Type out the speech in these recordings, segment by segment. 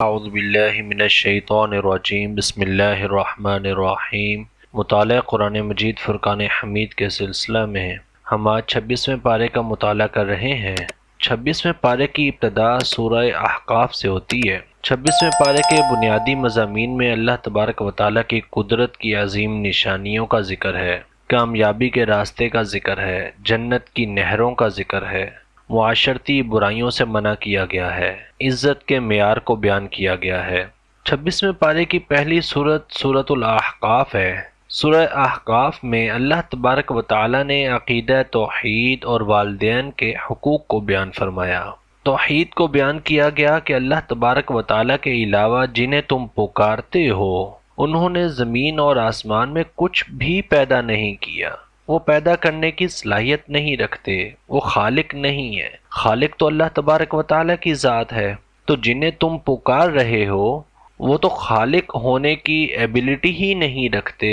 اعوذ باللہ من الشیطان الرجیم بسم اللہ الرحمن الرحیم۔ مطالعہ قرآن مجید فرقان حمید کے سلسلہ میں ہم آج 26ویں پارے کا مطالعہ کر رہے ہیں۔ 26ویں پارے کی ابتدا سورہ احقاف سے ہوتی ہے۔ 26ویں پارے کے بنیادی مضامین میں اللہ تبارک و تعالیٰ کی قدرت کی عظیم نشانیوں کا ذکر ہے، کامیابی کے راستے کا ذکر ہے، جنت کی نہروں کا ذکر ہے، معاشرتی برائیوں سے منع کیا گیا ہے، عزت کے معیار کو بیان کیا گیا ہے۔ 26ویں پارے کی پہلی سورت سورۃ الاحقاف ہے۔ سورہ احقاف میں اللہ تبارک و تعالی نے عقیدہ توحید اور والدین کے حقوق کو بیان فرمایا۔ توحید کو بیان کیا گیا کہ اللہ تبارک و تعالی کے علاوہ جنہیں تم پکارتے ہو انہوں نے زمین اور آسمان میں کچھ بھی پیدا نہیں کیا، وہ پیدا کرنے کی صلاحیت نہیں رکھتے، وہ خالق نہیں ہے۔ خالق تو اللہ تبارک و تعالیٰ کی ذات ہے، تو جنہیں تم پکار رہے ہو وہ تو خالق ہونے کی ایبلٹی ہی نہیں رکھتے،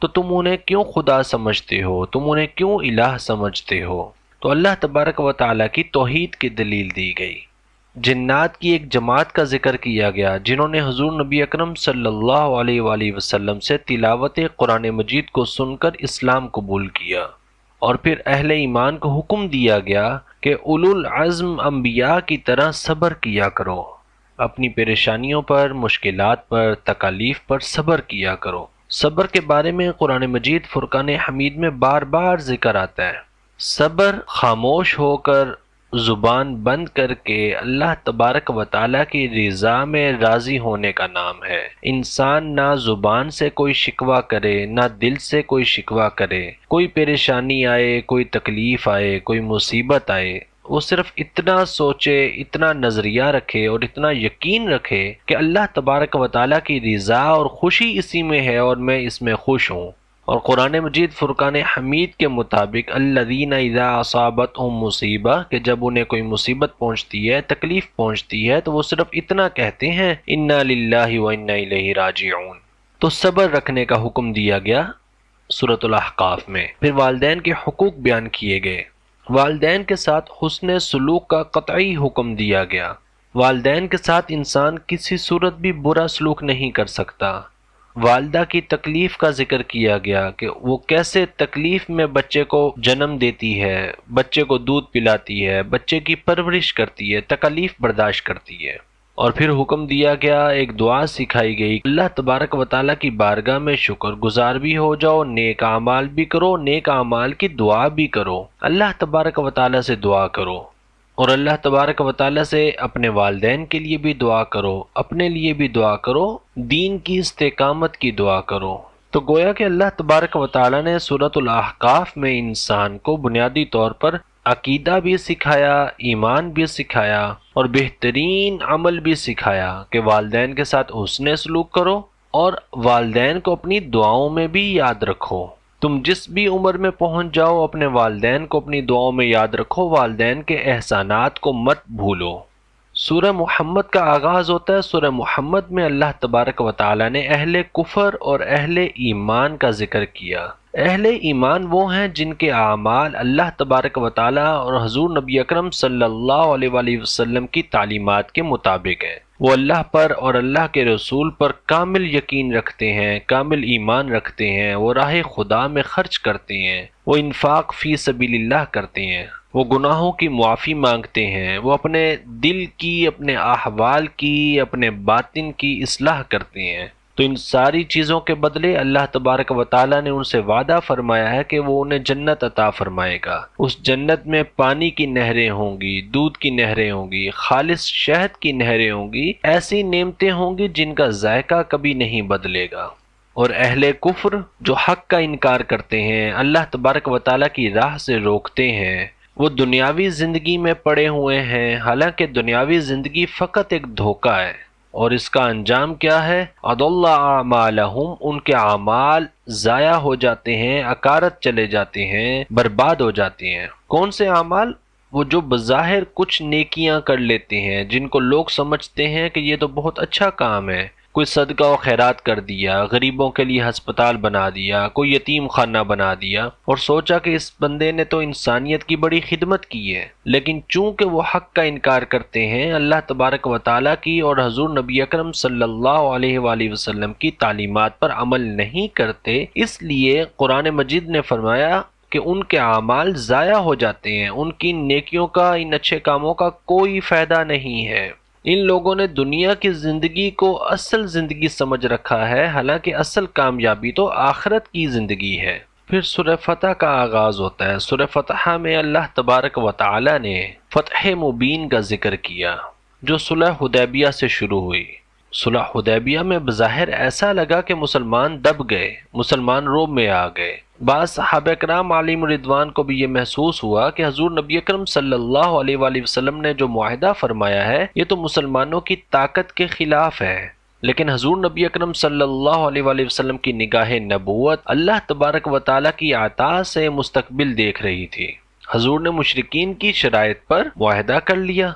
تو تم انہیں کیوں خدا سمجھتے ہو، تم انہیں کیوں الہ سمجھتے ہو؟ تو اللہ تبارک و تعالیٰ کی توحید کی دلیل دی گئی۔ جنات کی ایک جماعت کا ذکر کیا گیا جنہوں نے حضور نبی اکرم صلی اللہ علیہ وآلہ وسلم سے تلاوت قرآن مجید کو سن کر اسلام قبول کیا، اور پھر اہل ایمان کو حکم دیا گیا کہ اولو العزم انبیاء کی طرح صبر کیا کرو، اپنی پریشانیوں پر، مشکلات پر، تکالیف پر صبر کیا کرو۔ صبر کے بارے میں قرآن مجید فرقان حمید میں بار بار ذکر آتا ہے۔ صبر خاموش ہو کر، زبان بند کر کے اللہ تبارک و تعالیٰ کی رضا میں راضی ہونے کا نام ہے۔ انسان نہ زبان سے کوئی شکوہ کرے، نہ دل سے کوئی شکوہ کرے، کوئی پریشانی آئے، کوئی تکلیف آئے، کوئی مصیبت آئے، وہ صرف اتنا سوچے، اتنا نظریہ رکھے اور اتنا یقین رکھے کہ اللہ تبارک و تعالیٰ کی رضا اور خوشی اسی میں ہے اور میں اس میں خوش ہوں۔ اور قرآن مجید فرقان حمید کے مطابق الذین اذا اصابتہم مصیبہ، کہ جب انہیں کوئی مصیبت پہنچتی ہے، تکلیف پہنچتی ہے، تو وہ صرف اتنا کہتے ہیں انا للہ و انا الیہ راجعون۔ تو صبر رکھنے کا حکم دیا گیا سورۃ الاحقاف میں۔ پھر والدین کے حقوق بیان کیے گئے۔ والدین کے ساتھ حسن سلوک کا قطعی حکم دیا گیا۔ والدین کے ساتھ انسان کسی صورت بھی برا سلوک نہیں کر سکتا۔ والدہ کی تکلیف کا ذکر کیا گیا کہ وہ کیسے تکلیف میں بچے کو جنم دیتی ہے، بچے کو دودھ پلاتی ہے، بچے کی پرورش کرتی ہے، تکلیف برداشت کرتی ہے۔ اور پھر حکم دیا گیا، ایک دعا سکھائی گئی، اللہ تبارک و تعالیٰ کی بارگاہ میں شکر گزار بھی ہو جاؤ، نیک اعمال بھی کرو، نیک اعمال کی دعا بھی کرو، اللہ تبارک و تعالیٰ سے دعا کرو، اور اللہ تبارک و تعالیٰ سے اپنے والدین کے لیے بھی دعا کرو، اپنے لیے بھی دعا کرو، دین کی استقامت کی دعا کرو۔ تو گویا کہ اللہ تبارک و تعالیٰ نے سورۃ الاحقاف میں انسان کو بنیادی طور پر عقیدہ بھی سکھایا، ایمان بھی سکھایا، اور بہترین عمل بھی سکھایا کہ والدین کے ساتھ حسن سلوک کرو اور والدین کو اپنی دعاؤں میں بھی یاد رکھو۔ تم جس بھی عمر میں پہنچ جاؤ اپنے والدین کو اپنی دعاؤں میں یاد رکھو، والدین کے احسانات کو مت بھولو۔ سورہ محمد کا آغاز ہوتا ہے۔ سورہ محمد میں اللہ تبارک و تعالی نے اہل کفر اور اہل ایمان کا ذکر کیا۔ اہل ایمان وہ ہیں جن کے اعمال اللہ تبارک و تعالی اور حضور نبی اکرم صلی اللہ علیہ وآلہ وسلم کی تعلیمات کے مطابق ہیں۔ وہ اللہ پر اور اللہ کے رسول پر کامل یقین رکھتے ہیں، کامل ایمان رکھتے ہیں، وہ راہ خدا میں خرچ کرتے ہیں، وہ انفاق فی سبیل اللہ کرتے ہیں، وہ گناہوں کی معافی مانگتے ہیں، وہ اپنے دل کی، اپنے احوال کی، اپنے باطن کی اصلاح کرتے ہیں۔ تو ان ساری چیزوں کے بدلے اللہ تبارک و تعالیٰ نے ان سے وعدہ فرمایا ہے کہ وہ انہیں جنت عطا فرمائے گا۔ اس جنت میں پانی کی نہریں ہوں گی، دودھ کی نہریں ہوں گی، خالص شہد کی نہریں ہوں گی، ایسی نعمتیں ہوں گی جن کا ذائقہ کبھی نہیں بدلے گا۔ اور اہل کفر جو حق کا انکار کرتے ہیں، اللہ تبارک و تعالیٰ کی راہ سے روکتے ہیں، وہ دنیاوی زندگی میں پڑے ہوئے ہیں، حالانکہ دنیاوی زندگی فقط ایک دھوکہ ہے، اور اس کا انجام کیا ہے؟ اضل اعمالہم، ان کے اعمال ضائع ہو جاتے ہیں، اکارت چلے جاتے ہیں، برباد ہو جاتے ہیں۔ کون سے اعمال؟ وہ جو بظاہر کچھ نیکیاں کر لیتے ہیں، جن کو لوگ سمجھتے ہیں کہ یہ تو بہت اچھا کام ہے، کوئی صدقہ و خیرات کر دیا، غریبوں کے لیے ہسپتال بنا دیا، کوئی یتیم خانہ بنا دیا، اور سوچا کہ اس بندے نے تو انسانیت کی بڑی خدمت کی ہے، لیکن چونکہ وہ حق کا انکار کرتے ہیں، اللہ تبارک و تعالیٰ کی اور حضور نبی اکرم صلی اللہ علیہ وآلہ وسلم کی تعلیمات پر عمل نہیں کرتے، اس لیے قرآن مجید نے فرمایا کہ ان کے اعمال ضائع ہو جاتے ہیں، ان کی نیکیوں کا، ان اچھے کاموں کا کوئی فائدہ نہیں ہے۔ ان لوگوں نے دنیا کی زندگی کو اصل زندگی سمجھ رکھا ہے، حالانکہ اصل کامیابی تو آخرت کی زندگی ہے۔ پھر سورہ فتح کا آغاز ہوتا ہے۔ سورہ فتح میں اللہ تبارک و تعالی نے فتح مبین کا ذکر کیا جو صلح حدیبیہ سے شروع ہوئی۔ صلح حدیبیہ میں بظاہر ایسا لگا کہ مسلمان دب گئے، مسلمان روم میں آ گئے۔ بعض صحابہ کرام علیہم رضوان کو بھی یہ محسوس ہوا کہ حضور نبی اکرم صلی اللہ علیہ وآلہ وسلم نے جو معاہدہ فرمایا ہے یہ تو مسلمانوں کی طاقت کے خلاف ہے، لیکن حضور نبی اکرم صلی اللہ علیہ وآلہ وسلم کی نگاہ نبوت اللہ تبارک و تعالیٰ کی عطا سے مستقبل دیکھ رہی تھی۔ حضور نے مشرکین کی شرائط پر معاہدہ کر لیا،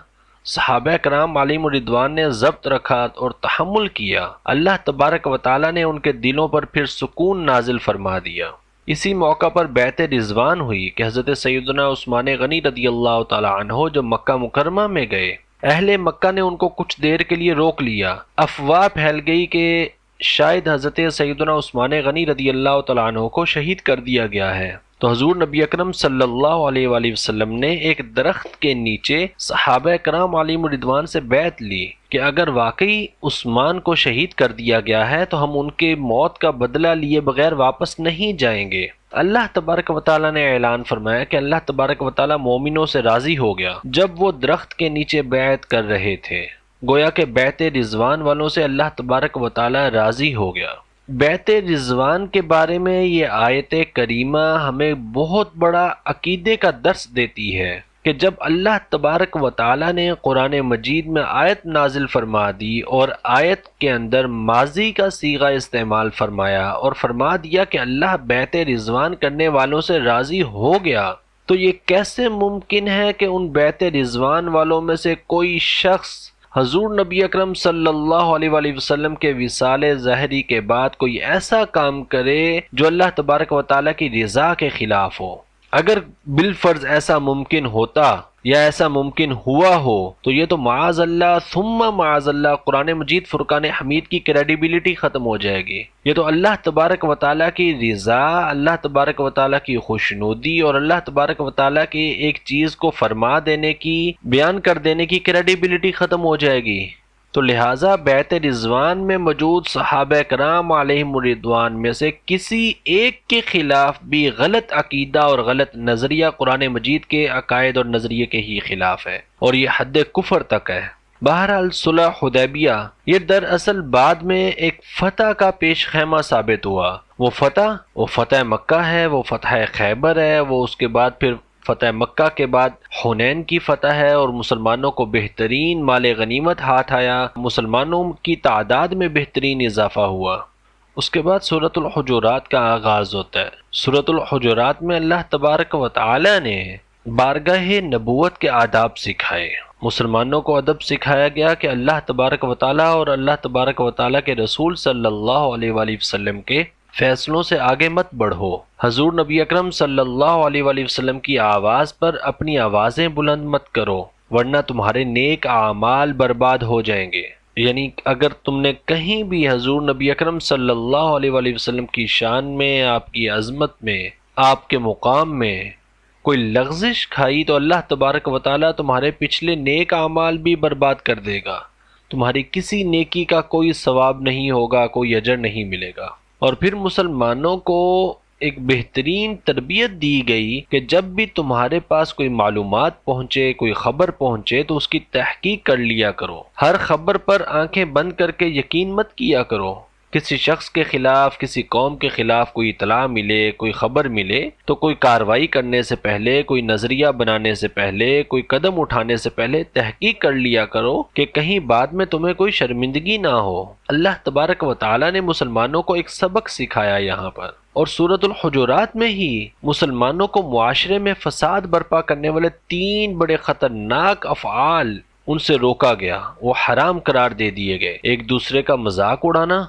صحابہ کرام علیہم رضوان نے ضبط رکھا اور تحمل کیا، اللہ تبارک و تعالیٰ نے ان کے دلوں پر پھر سکون نازل فرما دیا۔ اسی موقع پر بیعت رضوان ہوئی کہ حضرت سیدنا عثمان غنی رضی اللہ تعالی عنہ جب مکہ مکرمہ میں گئے، اہل مکہ نے ان کو کچھ دیر کے لیے روک لیا۔ افواہ پھیل گئی کہ شاید حضرت سیدنا عثمان غنی رضی اللہ تعالی عنہ کو شہید کر دیا گیا ہے، تو حضور نبی اکرم صلی اللہ علیہ وآلہ وسلم نے ایک درخت کے نیچے صحابہ کرام علیہم رضوان سے بیعت لی کہ اگر واقعی عثمان کو شہید کر دیا گیا ہے تو ہم ان کے موت کا بدلہ لیے بغیر واپس نہیں جائیں گے۔ اللہ تبارک و تعالیٰ نے اعلان فرمایا کہ اللہ تبارک و تعالیٰ مومنوں سے راضی ہو گیا جب وہ درخت کے نیچے بیعت کر رہے تھے، گویا کہ بیعت رضوان والوں سے اللہ تبارک و تعالیٰ راضی ہو گیا۔ بیعت رضوان کے بارے میں یہ آیت کریمہ ہمیں بہت بڑا عقیدے کا درس دیتی ہے کہ جب اللہ تبارک و تعالیٰ نے قرآن مجید میں آیت نازل فرما دی اور آیت کے اندر ماضی کا صیغہ استعمال فرمایا اور فرما دیا کہ اللہ بیعت رضوان کرنے والوں سے راضی ہو گیا، تو یہ کیسے ممکن ہے کہ ان بیعت رضوان والوں میں سے کوئی شخص حضور نبی اکرم صلی اللہ علیہ وآلہ وسلم کے وصال ظاہری کے بعد کوئی ایسا کام کرے جو اللہ تبارک و تعالیٰ کی رضا کے خلاف ہو؟ اگر بالفرض ایسا ممکن ہوتا یا ایسا ممکن ہوا ہو تو یہ تو معاذ اللہ ثم معاذ اللہ قرآن مجید فرقان حمید کی کریڈیبلٹی ختم ہو جائے گی۔ یہ تو اللہ تبارک و تعالیٰ کی رضا، اللہ تبارک و تعالیٰ کی خوشنودی اور اللہ تبارک و تعالیٰ کی ایک چیز کو فرما دینے کی، بیان کر دینے کی کریڈیبلٹی ختم ہو جائے گی۔ تو لہٰذا بیعت رضوان میں موجود صحابہ کرام علیہم رضوان میں سے کسی ایک کے خلاف بھی غلط عقیدہ اور غلط نظریہ قرآن مجید کے عقائد اور نظریے کے ہی خلاف ہے، اور یہ حد کفر تک ہے۔ بہرحال صلح حدیبیہ یہ دراصل بعد میں ایک فتح کا پیش خیمہ ثابت ہوا۔ وہ فتح مکہ ہے، وہ فتح خیبر ہے، وہ اس کے بعد پھر فتح مکہ کے بعد حنین کی فتح ہے اور مسلمانوں کو بہترین مال غنیمت ہاتھ آیا، مسلمانوں کی تعداد میں بہترین اضافہ ہوا۔ اس کے بعد سورۃ الحجرات کا آغاز ہوتا ہے۔ سورۃ الحجرات میں اللہ تبارک و تعالی نے بارگاہ نبوت کے آداب سکھائے، مسلمانوں کو ادب سکھایا گیا کہ اللہ تبارک و تعالی اور اللہ تبارک و تعالی کے رسول صلی اللہ علیہ وآلہ وسلم کے فیصلوں سے آگے مت بڑھو۔ حضور نبی اکرم صلی اللہ علیہ وآلہ وسلم کی آواز پر اپنی آوازیں بلند مت کرو ورنہ تمہارے نیک اعمال برباد ہو جائیں گے۔ یعنی اگر تم نے کہیں بھی حضور نبی اکرم صلی اللہ علیہ وآلہ وسلم کی شان میں، آپ کی عظمت میں، آپ کے مقام میں کوئی لغزش کھائی تو اللہ تبارک و تعالیٰ تمہارے پچھلے نیک اعمال بھی برباد کر دے گا، تمہاری کسی نیکی کا کوئی ثواب نہیں ہوگا، کوئی اجر نہیں ملے گا۔ اور پھر مسلمانوں کو ایک بہترین تربیت دی گئی کہ جب بھی تمہارے پاس کوئی معلومات پہنچے، کوئی خبر پہنچے تو اس کی تحقیق کر لیا کرو، ہر خبر پر آنکھیں بند کر کے یقین مت کیا کرو۔ کسی شخص کے خلاف، کسی قوم کے خلاف کوئی اطلاع ملے، کوئی خبر ملے تو کوئی کارروائی کرنے سے پہلے، کوئی نظریہ بنانے سے پہلے، کوئی قدم اٹھانے سے پہلے تحقیق کر لیا کرو کہ کہیں بعد میں تمہیں کوئی شرمندگی نہ ہو۔ اللہ تبارک و تعالیٰ نے مسلمانوں کو ایک سبق سکھایا یہاں پر، اور سورۃ الحجرات میں ہی مسلمانوں کو معاشرے میں فساد برپا کرنے والے 3 بڑے خطرناک افعال ان سے روکا گیا، وہ حرام قرار دے دیے گئے۔ ایک دوسرے کا مذاق اڑانا،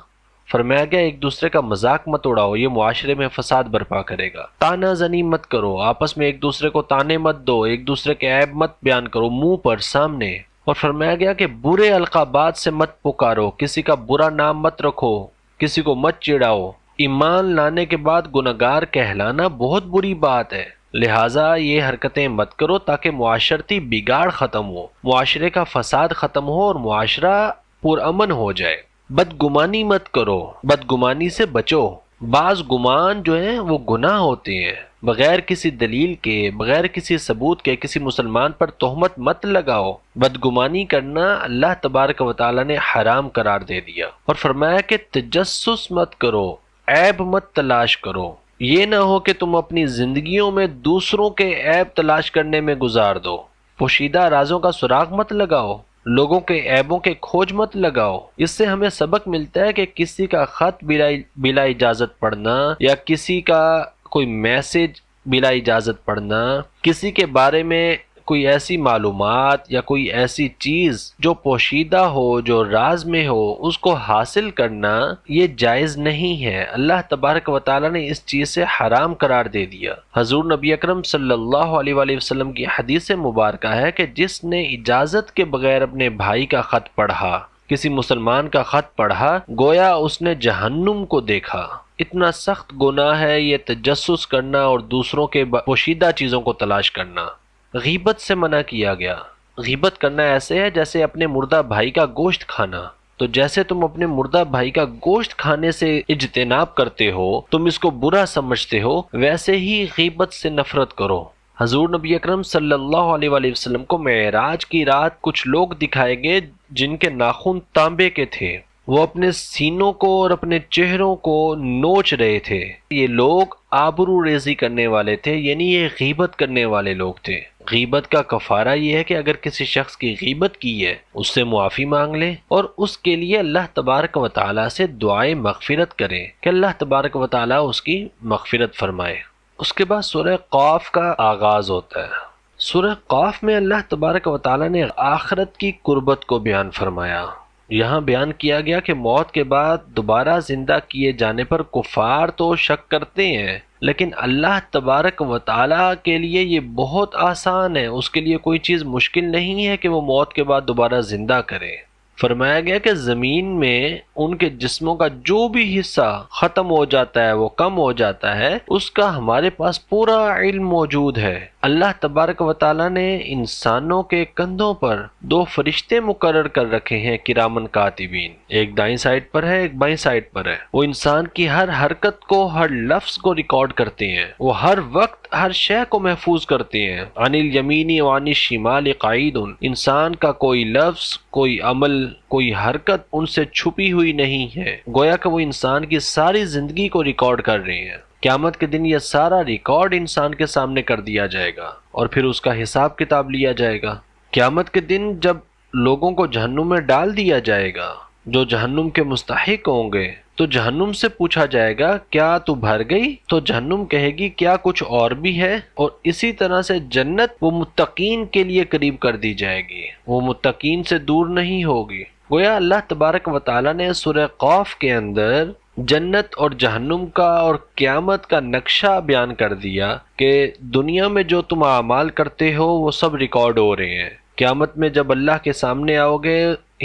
فرمایا گیا ایک دوسرے کا مذاق مت اڑاؤ، یہ معاشرے میں فساد برپا کرے گا۔ تانا زنی مت کرو، آپس میں ایک دوسرے کو تانے مت دو، ایک دوسرے کے عیب مت بیان کرو منہ پر سامنے۔ اور فرمایا گیا کہ برے القابات سے مت پکارو، کسی کا برا نام مت رکھو، کسی کو مت چڑھاؤ۔ ایمان لانے کے بعد گنہگار کہلانا بہت بری بات ہے، لہٰذا یہ حرکتیں مت کرو تاکہ معاشرتی بگاڑ ختم ہو، معاشرے کا فساد ختم ہو اور معاشرہ پرامن ہو جائے۔ بدگمانی مت کرو، بدگمانی سے بچو۔ بعض گمان جو ہیں وہ گناہ ہوتے ہیں، بغیر کسی دلیل کے، بغیر کسی ثبوت کے کسی مسلمان پر تہمت مت لگاؤ۔ بدگمانی کرنا اللہ تبارک و تعالیٰ نے حرام قرار دے دیا، اور فرمایا کہ تجسس مت کرو، عیب مت تلاش کرو۔ یہ نہ ہو کہ تم اپنی زندگیوں میں دوسروں کے عیب تلاش کرنے میں گزار دو۔ پوشیدہ رازوں کا سراغ مت لگاؤ، لوگوں کے عیبوں کے کھوج مت لگاؤ۔ اس سے ہمیں سبق ملتا ہے کہ کسی کا خط بلا اجازت پڑھنا، یا کسی کا کوئی میسج بلا اجازت پڑھنا، کسی کے بارے میں کوئی ایسی معلومات یا کوئی ایسی چیز جو پوشیدہ ہو، جو راز میں ہو، اس کو حاصل کرنا یہ جائز نہیں ہے۔ اللہ تبارک و تعالیٰ نے اس چیز سے حرام قرار دے دیا۔ حضور نبی اکرم صلی اللہ علیہ وآلہ وسلم کی حدیث مبارکہ ہے کہ جس نے اجازت کے بغیر اپنے بھائی کا خط پڑھا، کسی مسلمان کا خط پڑھا، گویا اس نے جہنم کو دیکھا۔ اتنا سخت گناہ ہے یہ تجسس کرنا اور دوسروں کے پوشیدہ چیزوں کو تلاش کرنا۔ غیبت سے منع کیا گیا۔ غیبت کرنا ایسے ہے جیسے اپنے مردہ بھائی کا گوشت کھانا۔ تو جیسے تم اپنے مردہ بھائی کا گوشت کھانے سے اجتناب کرتے ہو، تم اس کو برا سمجھتے ہو، ویسے ہی غیبت سے نفرت کرو۔ حضور نبی اکرم صلی اللہ علیہ وآلہ وسلم کو معراج کی رات کچھ لوگ دکھائے گئے جن کے ناخن تانبے کے تھے، وہ اپنے سینوں کو اور اپنے چہروں کو نوچ رہے تھے۔ یہ لوگ آبرو ریزی کرنے والے تھے، یعنی یہ غیبت کرنے والے لوگ تھے۔ غیبت کا کفارہ یہ ہے کہ اگر کسی شخص کی غیبت کی ہے اس سے معافی مانگ لے اور اس کے لیے اللہ تبارک و تعالیٰ سے دعائے مغفرت کرے کہ اللہ تبارک و تعالیٰ اس کی مغفرت فرمائے۔ اس کے بعد سورہ قاف کا آغاز ہوتا ہے۔ سورہ قاف میں اللہ تبارک و تعالیٰ نے آخرت کی قربت کو بیان فرمایا۔ یہاں بیان کیا گیا کہ موت کے بعد دوبارہ زندہ کیے جانے پر کفار تو شک کرتے ہیں، لیکن اللہ تبارک و تعالیٰ کے لیے یہ بہت آسان ہے، اس کے لیے کوئی چیز مشکل نہیں ہے کہ وہ موت کے بعد دوبارہ زندہ کرے۔ فرمایا گیا کہ زمین میں ان کے جسموں کا جو بھی حصہ ختم ہو جاتا ہے، وہ کم ہو جاتا ہے، اس کا ہمارے پاس پورا علم موجود ہے۔ اللہ تبارک و تعالیٰ نے انسانوں کے کندھوں پر 2 فرشتے مقرر کر رکھے ہیں، کرامن کاتبین، ایک دائیں سائڈ پر ہے، ایک بائیں سائڈ پر ہے۔ وہ انسان کی ہر حرکت کو، ہر لفظ کو ریکارڈ کرتے ہیں، وہ ہر وقت ہر شے کو محفوظ کرتے ہیں۔ عن الیمین وعن الشمال قعید، انسان کا کوئی لفظ، کوئی عمل، کوئی حرکت ان سے چھپی ہوئی نہیں ہے، گویا کہ وہ انسان کی ساری زندگی کو ریکارڈ کر رہے ہیں۔ قیامت کے دن یہ سارا ریکارڈ انسان کے سامنے کر دیا جائے گا اور پھر اس کا حساب کتاب لیا جائے گا۔ قیامت کے دن جب لوگوں کو جہنم میں ڈال دیا جائے گا، جو جہنم کے مستحق ہوں گے، تو جہنم سے پوچھا جائے گا کیا تو بھر گئی؟ تو جہنم کہے گی کیا کچھ اور بھی ہے؟ اور اسی طرح سے جنت وہ متقین کے لیے قریب کر دی جائے گی، وہ متقین سے دور نہیں ہوگی۔ گویا اللہ تبارک و تعالیٰ نے سورہ قاف کے اندر جنت اور جہنم کا اور قیامت کا نقشہ بیان کر دیا کہ دنیا میں جو تم اعمال کرتے ہو وہ سب ریکارڈ ہو رہے ہیں۔ قیامت میں جب اللہ کے سامنے آؤ گے،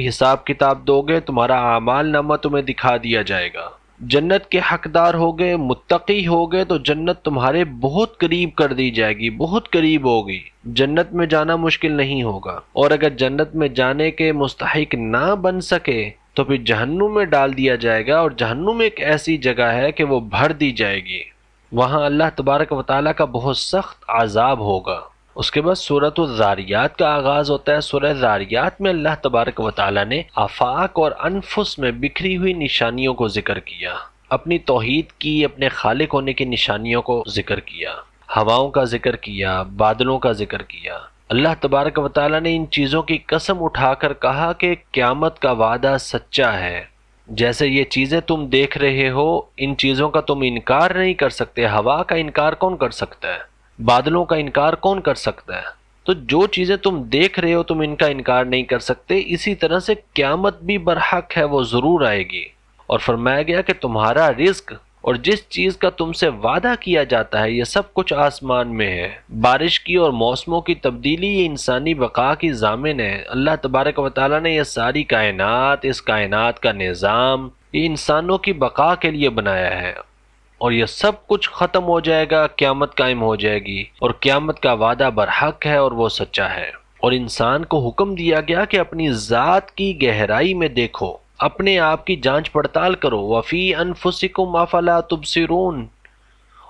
حساب کتاب دو گے، تمہارا اعمال نامہ تمہیں دکھا دیا جائے گا۔ جنت کے حقدار ہوگے، متقی ہوگے، تو جنت تمہارے بہت قریب کر دی جائے گی، بہت قریب ہوگی، جنت میں جانا مشکل نہیں ہوگا۔ اور اگر جنت میں جانے کے مستحق نہ بن سکے تو پھر جہنم میں ڈال دیا جائے گا، اور جہنم ایک ایسی جگہ ہے کہ وہ بھر دی جائے گی، وہاں اللہ تبارک و تعالیٰ کا بہت سخت عذاب ہوگا۔ اس کے بعد سورۃ الذاریات کا آغاز ہوتا ہے۔ سورہ ذاریات میں اللہ تبارک و تعالیٰ نے آفاق اور انفس میں بکھری ہوئی نشانیوں کو ذکر کیا، اپنی توحید کی، اپنے خالق ہونے کی نشانیوں کو ذکر کیا، ہواؤں کا ذکر کیا، بادلوں کا ذکر کیا۔ اللہ تبارک و تعالیٰ نے ان چیزوں کی قسم اٹھا کر کہا کہ قیامت کا وعدہ سچا ہے۔ جیسے یہ چیزیں تم دیکھ رہے ہو، ان چیزوں کا تم انکار نہیں کر سکتے۔ ہوا کا انکار کون کر سکتا ہے؟ بادلوں کا انکار کون کر سکتا ہے؟ تو جو چیزیں تم دیکھ رہے ہو تم ان کا انکار نہیں کر سکتے، اسی طرح سے قیامت بھی برحق ہے، وہ ضرور آئے گی۔ اور فرمایا گیا کہ تمہارا رزق اور جس چیز کا تم سے وعدہ کیا جاتا ہے یہ سب کچھ آسمان میں ہے۔ بارش کی اور موسموں کی تبدیلی یہ انسانی بقا کی ضامن ہے۔ اللہ تبارک و تعالیٰ نے یہ ساری کائنات، اس کائنات کا نظام یہ انسانوں کی بقا کے لیے بنایا ہے، اور یہ سب کچھ ختم ہو جائے گا، قیامت قائم ہو جائے گی، اور قیامت کا وعدہ برحق ہے اور وہ سچا ہے۔ اور انسان کو حکم دیا گیا کہ اپنی ذات کی گہرائی میں دیکھو، اپنے آپ کی جانچ پڑتال کرو، وَفِي أَنفُسِكُمْ أَفَلَا تُبْصِرُونَ،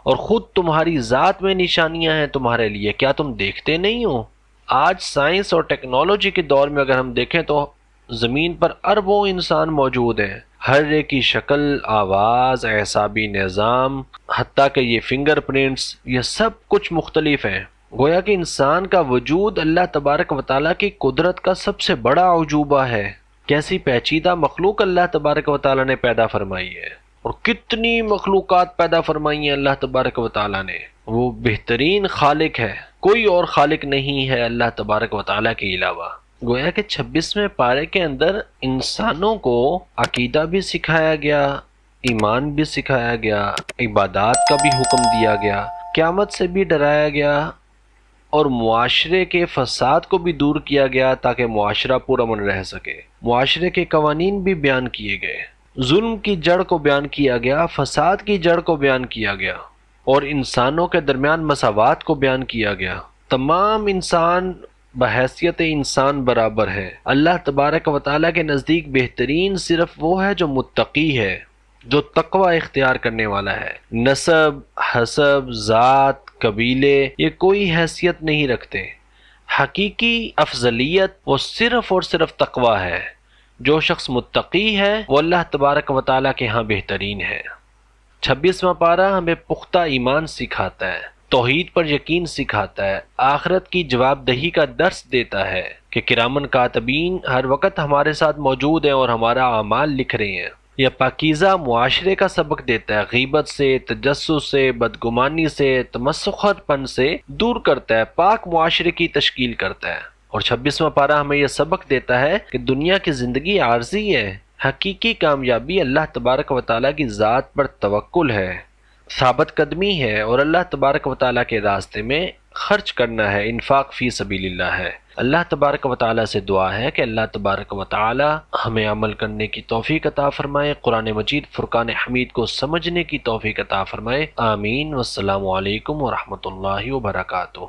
اور خود تمہاری ذات میں نشانیاں ہیں تمہارے لیے، کیا تم دیکھتے نہیں ہو؟ آج سائنس اور ٹیکنالوجی کے دور میں اگر ہم دیکھیں تو زمین پر اربوں انسان موجود ہیں، ہر ایک کی شکل، آواز، اعصابی نظام، حتیٰ کہ یہ فنگر پرنٹس، یہ سب کچھ مختلف ہیں۔ گویا کہ انسان کا وجود اللہ تبارک و تعالیٰ کی قدرت کا سب سے بڑا عجوبہ ہے۔ کیسی پیچیدہ مخلوق اللہ تبارک و تعالیٰ نے پیدا فرمائی ہے، اور کتنی مخلوقات پیدا فرمائی ہیں اللہ تبارک و تعالیٰ نے۔ وہ بہترین خالق ہے، کوئی اور خالق نہیں ہے اللہ تبارک و تعالیٰ کے علاوہ۔ گویا کہ 26ویں پارے کے اندر انسانوں کو عقیدہ بھی سکھایا گیا، ایمان بھی سکھایا گیا، عبادات کا بھی حکم دیا گیا، قیامت سے بھی ڈرایا گیا، اور معاشرے کے فساد کو بھی دور کیا گیا تاکہ معاشرہ پرامن رہ سکے۔ معاشرے کے قوانین بھی بیان کیے گئے، ظلم کی جڑ کو بیان کیا گیا، فساد کی جڑ کو بیان کیا گیا، اور انسانوں کے درمیان مساوات کو بیان کیا گیا۔ تمام انسان بحیثیت انسان برابر ہے۔ اللہ تبارک و تعالیٰ کے نزدیک بہترین صرف وہ ہے جو متقی ہے، جو تقوی اختیار کرنے والا ہے۔ نسب، حسب، ذات، قبیلے یہ کوئی حیثیت نہیں رکھتے۔ حقیقی افضلیت وہ صرف اور صرف تقوی ہے۔ جو شخص متقی ہے وہ اللہ تبارک و تعالیٰ کے ہاں بہترین ہے۔ 26واں پارہ ہمیں پختہ ایمان سکھاتا ہے، توحید پر یقین سکھاتا ہے، آخرت کی جواب دہی کا درس دیتا ہے کہ کرامن کاتبین ہر وقت ہمارے ساتھ موجود ہیں اور ہمارا اعمال لکھ رہے ہیں۔ یہ پاکیزہ معاشرے کا سبق دیتا ہے، غیبت سے، تجسس سے، بدگمانی سے، تمسخر پن سے دور کرتا ہے، پاک معاشرے کی تشکیل کرتا ہے۔ اور 26واں پارہ ہمیں یہ سبق دیتا ہے کہ دنیا کی زندگی عارضی ہے، حقیقی کامیابی اللہ تبارک و تعالیٰ کی ذات پر توکل ہے، ثابت قدمی ہے، اور اللہ تبارک و تعالیٰ کے راستے میں خرچ کرنا ہے، انفاق فی سبیل اللہ ہے۔ اللہ تبارک و تعالیٰ سے دعا ہے کہ اللہ تبارک و تعالیٰ ہمیں عمل کرنے کی توفیق عطا فرمائے، قرآن مجید فرقان حمید کو سمجھنے کی توفیق عطا فرمائے۔ آمین۔ والسلام علیکم ورحمۃ اللہ وبرکاتہ۔